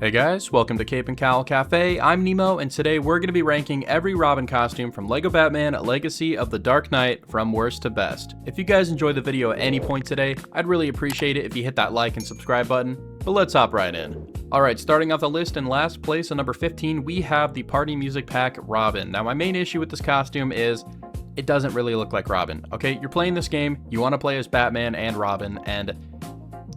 Hey guys, welcome to Cape and Cowl Cafe. I'm Nemo, and today we're going to be ranking every Robin costume from LEGO Batman Legacy of the Dark Knight from worst to best. If you guys enjoyed the video at any point today, I'd really appreciate it if you hit that like and subscribe button, but let's hop right in. Alright, starting off the list in last place at number 15, we have the Party Music Pack Robin. Now my main issue with this costume is it doesn't really look like Robin, okay? You're playing this game, you want to play as Batman and Robin, and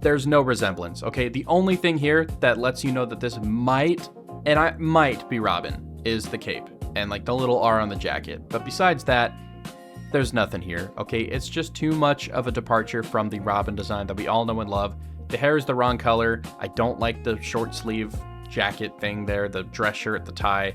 there's no resemblance, okay? The only thing here that lets you know that this might be Robin is the cape and like the little R on the jacket. But besides that, there's nothing here, okay? It's just too much of a departure from the Robin design that we all know and love. The hair is the wrong color. I don't like the short sleeve jacket thing there, the dress shirt, the tie.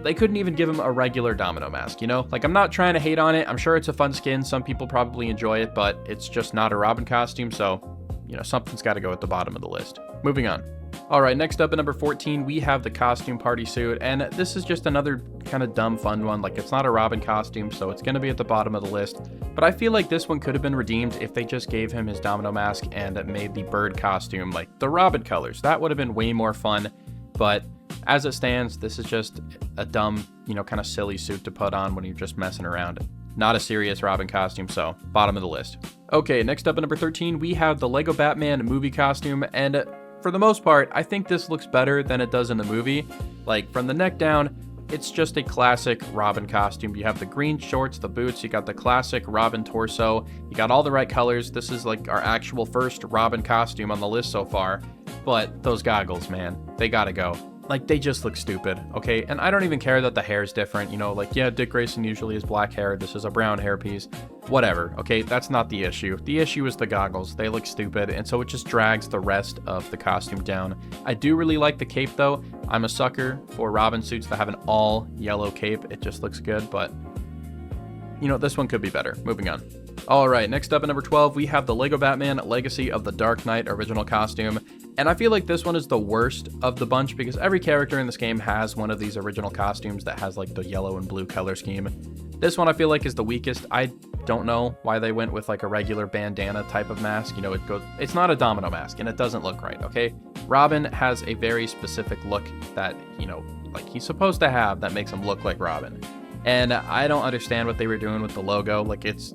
They couldn't even give him a regular domino mask, you know? Like, I'm not trying to hate on it. I'm sure it's a fun skin. Some people probably enjoy it, but it's just not a Robin costume, so you know, something's got to go at the bottom of the list. Moving on. All right, next up at number 14, we have the costume party suit, and this is just another kind of dumb fun one. Like, it's not a Robin costume, so it's going to be at the bottom of the list, but I feel like this one could have been redeemed if they just gave him his domino mask and made the bird costume like the Robin colors. That would have been way more fun, but as it stands, this is just a dumb, you know, kind of silly suit to put on when you're just messing around. Not a serious Robin costume, so bottom of the list. Okay, next up at number 13, we have the LEGO Batman movie costume, and for the most part, I think this looks better than it does in the movie. Like, from the neck down, it's just a classic Robin costume. You have the green shorts, the boots, you got the classic Robin torso, you got all the right colors. This is like our actual first Robin costume on the list so far, but those goggles, man, they gotta go. Like, they just look stupid, okay? And I don't even care that the hair is different, you know, like, yeah, Dick Grayson usually has black hair, this is a brown hairpiece, whatever, okay? That's not the issue. The issue is the goggles. They look stupid, and so it just drags the rest of the costume down. I do really like the cape, though. I'm a sucker for Robin suits that have an all yellow cape. It just looks good, but, you know, this one could be better. Moving on. All right, next up at number 12, we have the LEGO Batman Legacy of the Dark Knight original costume. And I feel like this one is the worst of the bunch because every character in this game has one of these original costumes that has like the yellow and blue color scheme. This one I feel like is the weakest. I don't know why they went with like a regular bandana type of mask. You know, it's not a domino mask and it doesn't look right, okay? Robin has a very specific look that, you know, like he's supposed to have that makes him look like Robin. And I don't understand what they were doing with the logo. Like he's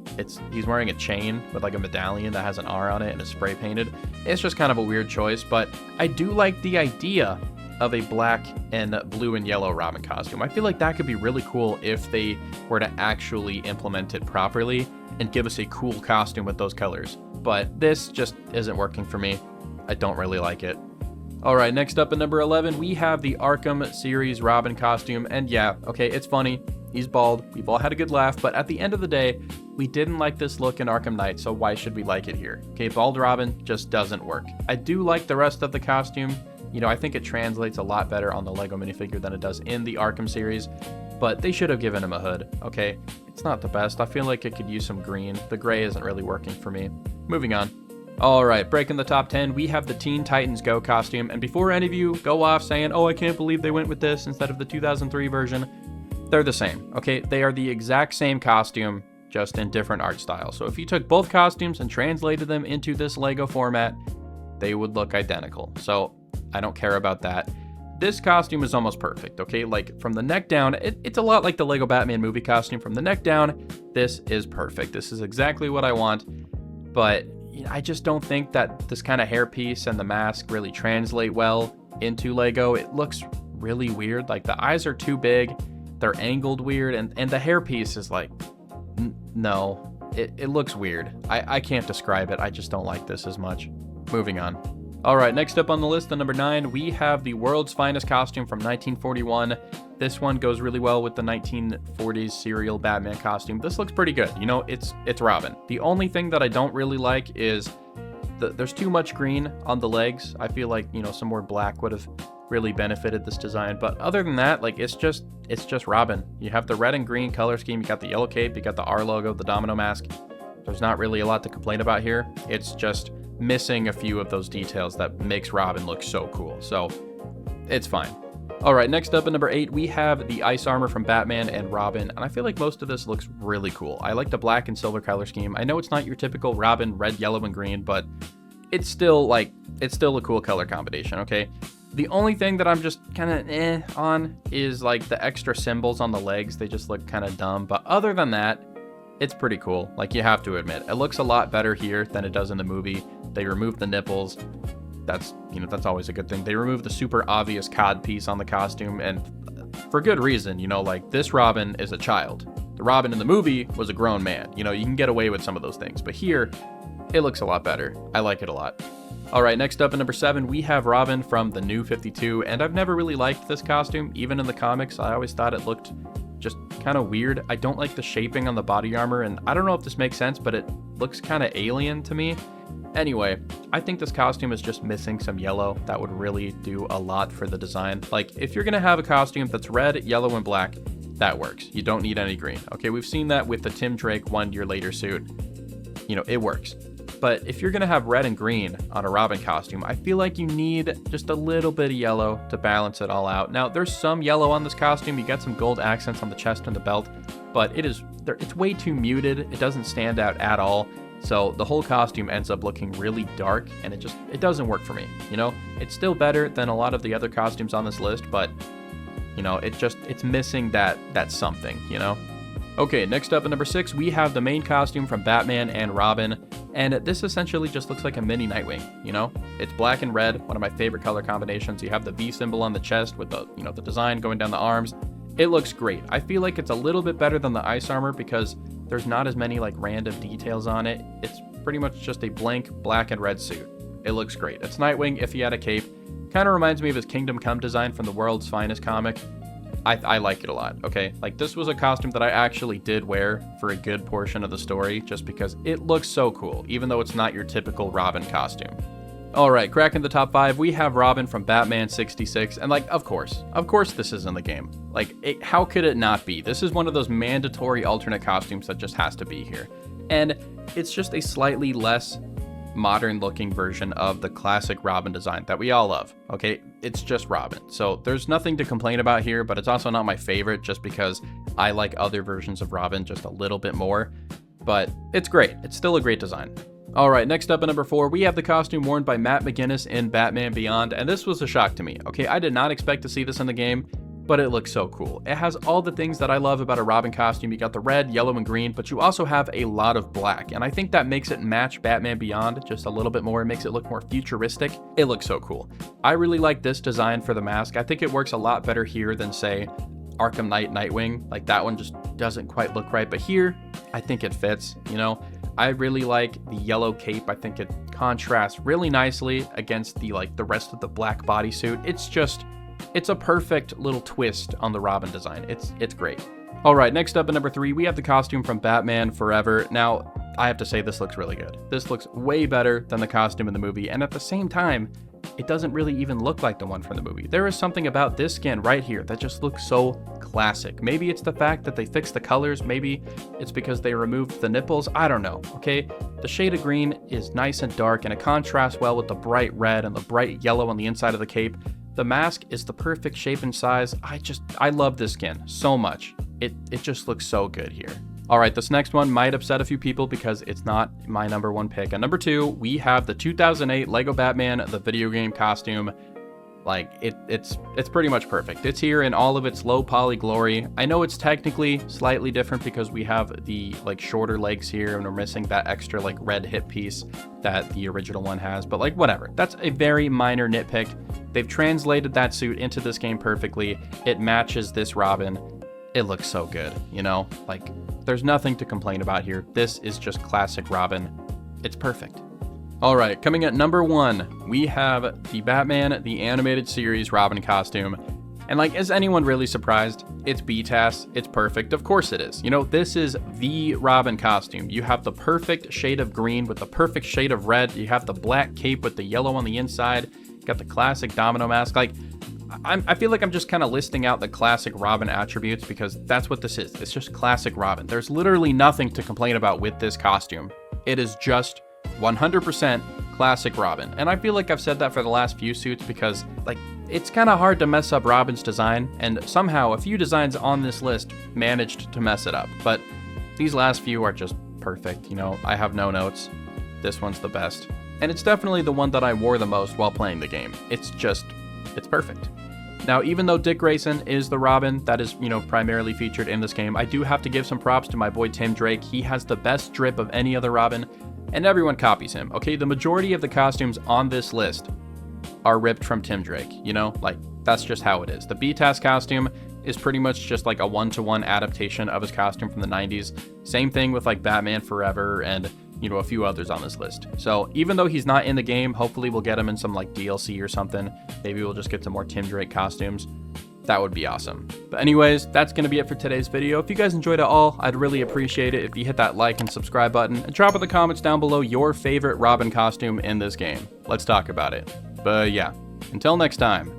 wearing a chain with like a medallion that has an R on it and is spray painted. It's just kind of a weird choice, but I do like the idea of a black and blue and yellow Robin costume. I feel like that could be really cool if they were to actually implement it properly and give us a cool costume with those colors. But this just isn't working for me. I don't really like it. All right, next up at number 11, we have the Arkham series Robin costume. And yeah, okay, it's funny. He's bald. We've all had a good laugh, but at the end of the day, we didn't like this look in Arkham Knight, so why should we like it here? Okay, bald Robin just doesn't work. I do like the rest of the costume. You know, I think it translates a lot better on the LEGO minifigure than it does in the Arkham series, but they should have given him a hood, okay? It's not the best. I feel like it could use some green. The gray isn't really working for me. Moving on. All right, breaking the top 10, we have the Teen Titans Go costume, and before any of you go off saying, oh, I can't believe they went with this instead of the 2003 version, they're the same, okay? They are the exact same costume, just in different art styles. So if you took both costumes and translated them into this LEGO format, they would look identical. So I don't care about that. This costume is almost perfect, okay? Like from the neck down, it's a lot like the LEGO Batman movie costume. From the neck down, this is perfect. This is exactly what I want, but I just don't think that this kind of hairpiece and the mask really translate well into LEGO. It looks really weird. Like the eyes are too big. They're angled weird, and the hairpiece is like, no, it looks weird. I can't describe it. I just don't like this as much. Moving on. All right, next up on the list at number 9, we have the world's finest costume from 1941. This one goes really well with the 1940s serial Batman costume. This looks pretty good. You know, it's Robin. The only thing that I don't really like is there's too much green on the legs. I feel like, you know, some more black would have really benefited this design, but other than that, like it's just Robin. You have the red and green color scheme, you got the yellow cape, you got the R logo, the domino mask. There's not really a lot to complain about here. It's just missing a few of those details that makes Robin look so cool, so it's fine. All right, next up at number 8, we have the ice armor from Batman and Robin, and I feel like most of this looks really cool. I like the black and silver color scheme. I know it's not your typical Robin red, yellow, and green, but it's still a cool color combination, okay? The only thing that I'm just kind of on is like the extra symbols on the legs. They just look kind of dumb. But other than that, it's pretty cool. Like, you have to admit, it looks a lot better here than it does in the movie. They removed the nipples. That's, that's always a good thing. They removed the super obvious cod piece on the costume, and for good reason. Like, this Robin is a child. The Robin in the movie was a grown man. You can get away with some of those things, but here it looks a lot better. I like it a lot. All right, next up at number 7, we have Robin from the New 52, and I've never really liked this costume. Even in the comics, I always thought it looked just kind of weird. I don't like the shaping on the body armor, and I don't know if this makes sense, but it looks kind of alien to me. Anyway, I think this costume is just missing some yellow. That would really do a lot for the design. Like, if you're gonna have a costume that's red, yellow, and black, that works. You don't need any green. Okay, we've seen that with the Tim Drake 1 Year Later suit. It works. But if you're gonna have red and green on a Robin costume, I feel like you need just a little bit of yellow to balance it all out. Now, there's some yellow on this costume. You get some gold accents on the chest and the belt, but it's way too muted. It doesn't stand out at all. So the whole costume ends up looking really dark, and it doesn't work for me. It's still better than a lot of the other costumes on this list, but it's missing that something. Okay, next up at number 6, we have the main costume from Batman and Robin, and this essentially just looks like a mini Nightwing. It's black and red, one of my favorite color combinations. You have the V symbol on the chest with the the design going down the arms. It looks great. I feel like it's a little bit better than the ice armor because there's not as many like random details on it. It's pretty much just a blank black and red suit. It looks great. It's Nightwing if he had a cape. Kind of reminds me of his Kingdom Come design from the World's Finest comic. I like it a lot, okay? Like, this was a costume that I actually did wear for a good portion of the story just because it looks so cool, even though it's not your typical Robin costume. All right, cracking the top 5, we have Robin from Batman 66, and like, of course this is in the game. Like, how could it not be? This is one of those mandatory alternate costumes that just has to be here. And it's just a slightly less modern looking version of the classic Robin design that we all love, okay? It's just Robin. So there's nothing to complain about here, but it's also not my favorite just because I like other versions of Robin just a little bit more. But it's great. It's still a great design. All right, next up at number 4, we have the costume worn by Matt McGinnis in Batman Beyond, and this was a shock to me, okay? I did not expect to see this in the game, but it looks so cool. It has all the things that I love about a Robin costume. You got the red, yellow, and green, but you also have a lot of black, and I think that makes it match Batman Beyond just a little bit more. It makes it look more futuristic. It looks so cool. I really like this design for the mask. I think it works a lot better here than, say, Arkham Knight Nightwing. Like, that one just doesn't quite look right, but here, I think it fits, I really like the yellow cape. I think it contrasts really nicely against the rest of the black bodysuit. It's a perfect little twist on the Robin design. It's great. All right, next up at number 3, we have the costume from Batman Forever. Now, I have to say this looks really good. This looks way better than the costume in the movie, and at the same time, it doesn't really even look like the one from the movie. There is something about this skin right here that just looks so classic. Maybe it's the fact that they fixed the colors. Maybe it's because they removed the nipples. I don't know, okay? The shade of green is nice and dark, and it contrasts well with the bright red and the bright yellow on the inside of the cape. The mask is the perfect shape and size. I love this skin so much. It just looks so good here. All right, this next one might upset a few people because it's not my number 1 pick. At number 2, we have the 2008 Lego Batman, the video game costume. Like, it's pretty much perfect. It's here in all of its low poly glory. I know it's technically slightly different because we have the shorter legs here and we're missing that extra red hip piece that the original one has, but whatever. That's a very minor nitpick. They've translated that suit into this game perfectly. It matches this Robin. It looks so good, there's nothing to complain about here. This is just classic Robin. It's perfect. All right, coming at number 1, we have the Batman, the animated series Robin costume. And is anyone really surprised? It's BTAS, it's perfect, of course it is. This is the Robin costume. You have the perfect shade of green with the perfect shade of red. You have the black cape with the yellow on the inside. You got the classic domino mask. I feel like I'm just kind of listing out the classic Robin attributes because that's what this is. It's just classic Robin. There's literally nothing to complain about with this costume. It is just 100% classic Robin. And I feel like I've said that for the last few suits because it's kind of hard to mess up Robin's design, and somehow a few designs on this list managed to mess it up. But these last few are just perfect. I have no notes. This one's the best. And it's definitely the one that I wore the most while playing the game. It's just it's perfect. Now, even though Dick Grayson is the Robin that is, primarily featured in this game, I do have to give some props to my boy Tim Drake. He has the best drip of any other Robin, and everyone copies him, okay? The majority of the costumes on this list are ripped from Tim Drake, like, that's just how it is. The BTAS costume is pretty much just like a one-to-one adaptation of his costume from the 90s. Same thing with like Batman Forever and a few others on this list. So even though he's not in the game, hopefully we'll get him in some like DLC or something. Maybe we'll just get some more Tim Drake costumes. That would be awesome. But anyways, that's going to be it for today's video. If you guys enjoyed it all, I'd really appreciate it if you hit that like and subscribe button and drop in the comments down below your favorite Robin costume in this game. Let's talk about it. But yeah, until next time,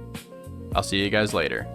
I'll see you guys later.